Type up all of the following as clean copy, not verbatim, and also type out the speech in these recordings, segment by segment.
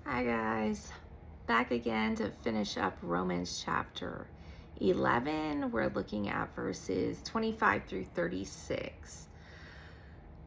Hi guys, back again to finish up Romans chapter 11. We're looking at verses 25 through 36.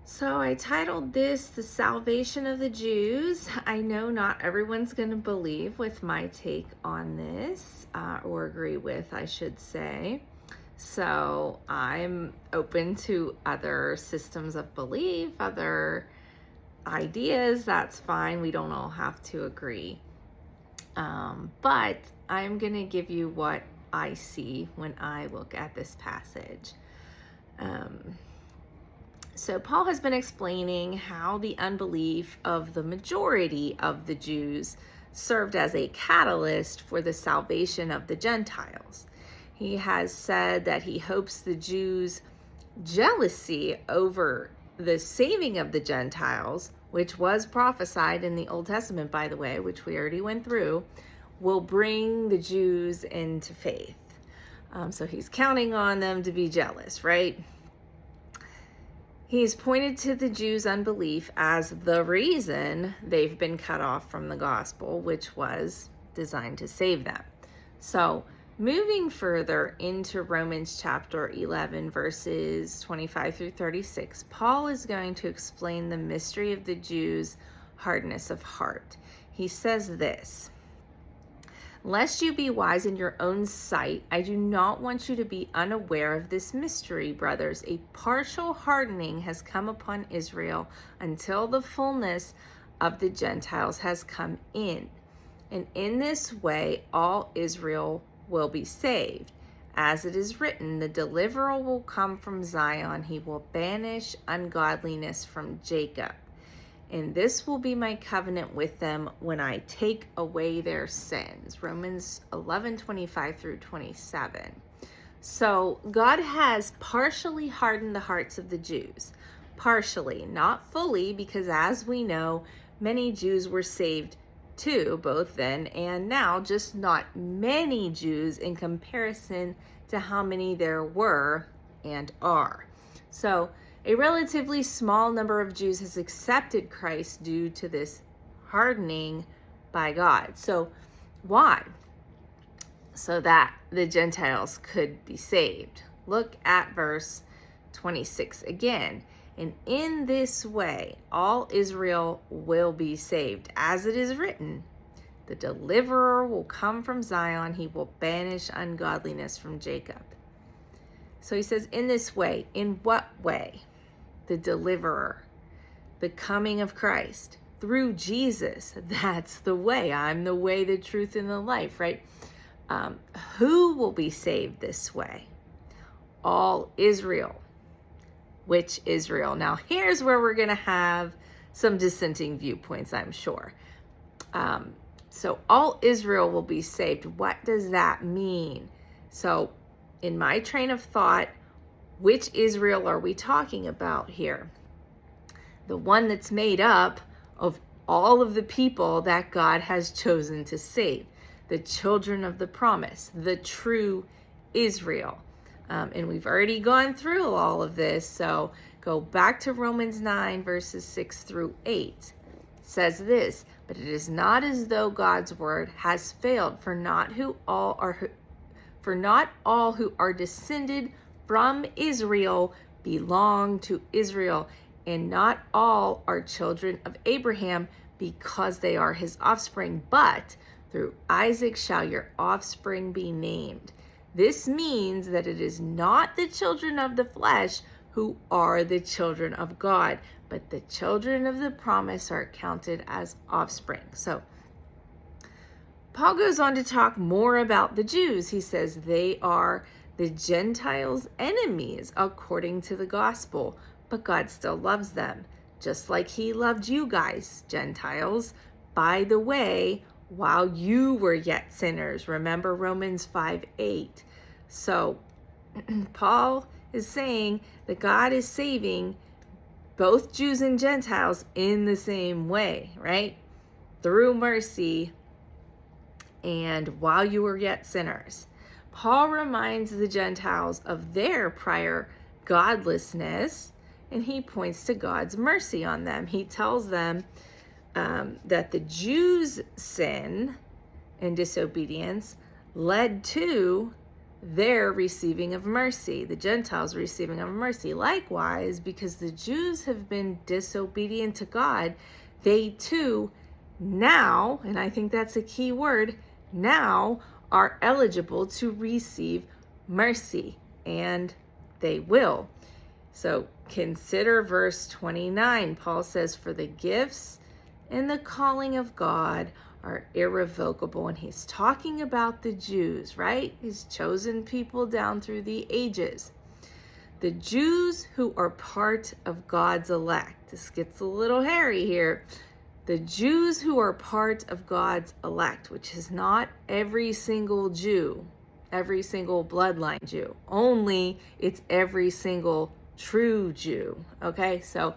So I titled this The Salvation of the Jews. I know not everyone's going to believe with my take on this, or agree with, I should say. So I'm open to other systems of belief, other ideas. That's fine. We don't all have to agree. But I'm going to give you what I see when I look at this passage. So Paul has been explaining how the unbelief of the majority of the Jews served as a catalyst for the salvation of the Gentiles. He has said that he hopes the Jews' jealousy over the saving of the Gentiles, which was prophesied in the Old Testament, by the way, which we already went through, will bring the Jews into faith. So he's counting on them to be jealous, right? He's pointed to the Jews' unbelief as the reason they've been cut off from the gospel, which was designed to save them. So moving further into Romans chapter 11, verses 25 through 36, Paul is going to explain the mystery of the Jews' hardness of heart. He says this: "Lest you be wise in your own sight, I do not want you to be unaware of this mystery, brothers. A partial hardening has come upon Israel until the fullness of the Gentiles has come in. And in this way, all Israel will be saved. As it is written, the deliverer will come from Zion. He will banish ungodliness from Jacob. And this will be my covenant with them when I take away their sins." Romans 11:25 through 27. So God has partially hardened the hearts of the Jews. Partially, not fully, because as we know, many Jews were saved too, both then and now, just not many Jews in comparison to how many there were and are. So a relatively small number of Jews has accepted Christ due to this hardening by God. So why? So that the Gentiles could be saved. Look at verse 26 again. "And in this way, all Israel will be saved. As it is written, the deliverer will come from Zion. He will banish ungodliness from Jacob." So he says, in this way. In what way? The deliverer, the coming of Christ through Jesus. That's the way. I'm the way, the truth, and the life, right? Who will be saved this way? All Israel. Which Israel? Now, here's where we're going to have some dissenting viewpoints, I'm sure. So all Israel will be saved. What does that mean? So in my train of thought, which Israel are we talking about here? The one that's made up of all of the people that God has chosen to save. The children of the promise, the true Israel. And we've already gone through all of this. So go back to Romans 9, verses 6 through 8. It says this: "But it is not as though God's word has failed, for not all who are descended from Israel belong to Israel, and not all are children of Abraham because they are his offspring, but through Isaac shall your offspring be named." This means that it is not the children of the flesh who are the children of God, but the children of the promise are counted as offspring. So Paul goes on to talk more about the Jews. He says they are the Gentiles' enemies according to the gospel, but God still loves them, just like he loved you guys, Gentiles, by the way, while you were yet sinners. Remember Romans 5:8. So Paul is saying that God is saving both Jews and Gentiles in the same way, right? Through mercy and while you were yet sinners. Paul reminds the Gentiles of their prior godlessness, and he points to God's mercy on them. He tells them that the Jews' sin and disobedience led to their receiving of mercy, the Gentiles receiving of mercy. Likewise, because the Jews have been disobedient to God, they too now, and I think that's a key word, now are eligible to receive mercy, and they will. So consider verse 29. Paul says, "For the gifts and the calling of God are irrevocable." And he's talking about the Jews, right? His chosen people down through the ages. The Jews who are part of God's elect. This gets a little hairy here. The Jews who are part of God's elect, which is not every single Jew, every single bloodline Jew. Only it's every single true Jew. Okay, so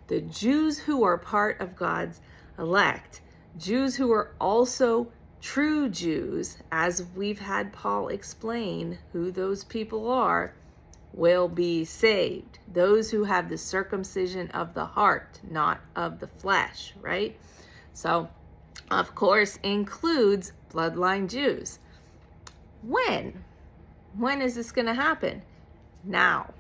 the Jews who are part of God's elect, Jews who are also true Jews, as we've had Paul explain who those people are, will be saved. Those who have the circumcision of the heart, not of the flesh, right? So, of course, includes bloodline Jews. When? When is this going to happen? Now.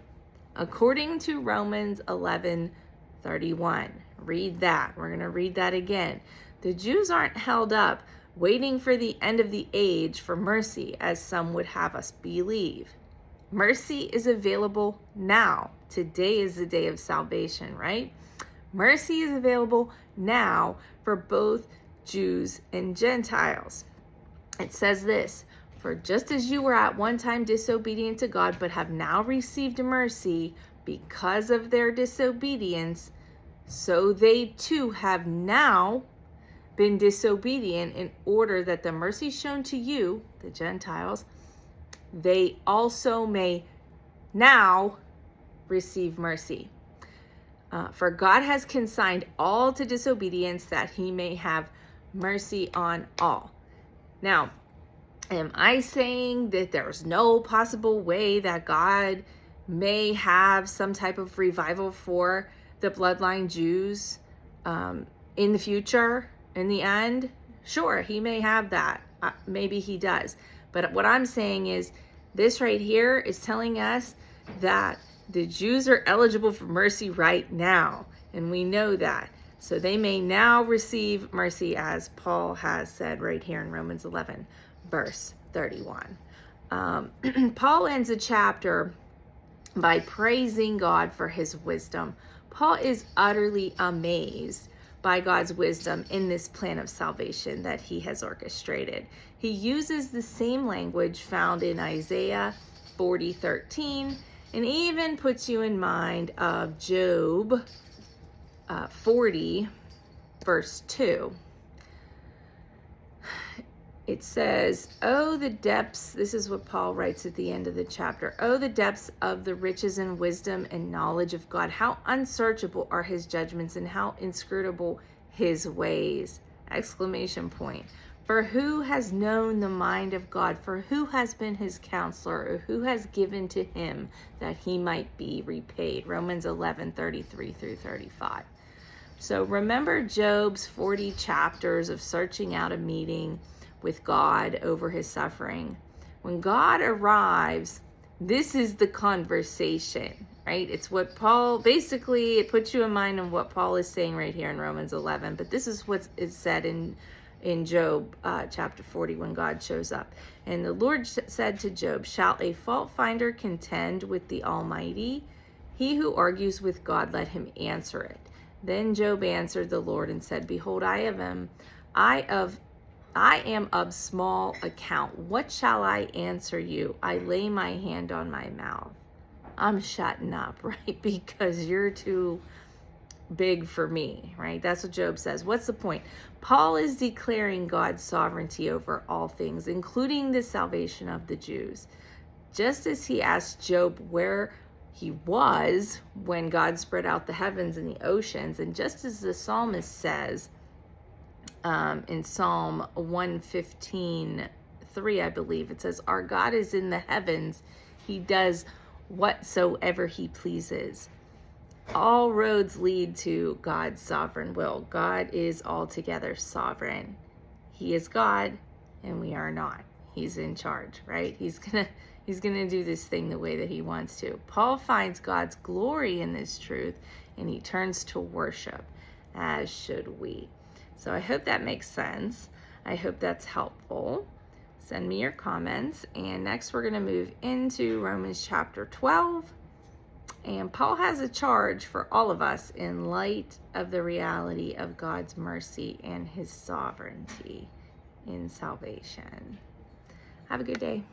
According to Romans 11:31. Read that. We're going to read that again. The Jews aren't held up waiting for the end of the age for mercy, as some would have us believe. Mercy is available now. Today is the day of salvation, right? Mercy is available now for both Jews and Gentiles. It says this, "For just as you were at one time disobedient to God, but have now received mercy because of their disobedience, so they too have now been disobedient, in order that the mercy shown to you," the Gentiles, "they also may now receive mercy. For God has consigned all to disobedience, that he may have mercy on all." Now, am I saying that there's no possible way that God may have some type of revival for the bloodline Jews in the future, in the end? Sure, he may have that. Maybe he does. But what I'm saying is, this right here is telling us that the Jews are eligible for mercy right now. And we know that. So they may now receive mercy, as Paul has said right here in Romans 11, verse 31. Paul ends the chapter by praising God for his wisdom. Paul is utterly amazed by God's wisdom in this plan of salvation that he has orchestrated. He uses the same language found in Isaiah 40:13, and even puts you in mind of Job 40, verse 2. It says, "Oh, the depths," this is what Paul writes at the end of the chapter, "Oh, the depths of the riches and wisdom and knowledge of God. How unsearchable are his judgments, and how inscrutable his ways!" Exclamation point. "For who has known the mind of God? For who has been his counselor? Or who has given to him that he might be repaid?" Romans 11:33 through 35. So remember Job's 40 chapters of searching out a meeting with God over his suffering. When God arrives, this is the conversation, right? It's what Paul, basically, it puts you in mind of what Paul is saying right here in Romans 11. But this is what is said in Job chapter 40 when God shows up. "And the Lord said to Job, shall a fault finder contend with the Almighty? He who argues with God, let him answer it." Then Job answered the Lord and said, "Behold, I am of small account. What shall I answer you? I lay my hand on my mouth." I'm shutting up, right? Because you're too big for me, right? That's what Job says. What's the point? Paul is declaring God's sovereignty over all things, including the salvation of the Jews. Just as he asked Job where he was when God spread out the heavens and the oceans, and just as the psalmist says in Psalm 115:3, I believe, it says, "Our God is in the heavens. He does whatsoever he pleases." all roads lead to God's sovereign will. God is altogether sovereign. He is God and we are not. He's in charge, right? He's gonna do this thing the way that he wants to. Paul finds God's glory in this truth and he turns to worship, as should we. So I hope that makes sense. I hope that's helpful. Send me your comments. And next we're going to move into Romans chapter 12. And Paul has a charge for all of us in light of the reality of God's mercy and his sovereignty in salvation. Have a good day.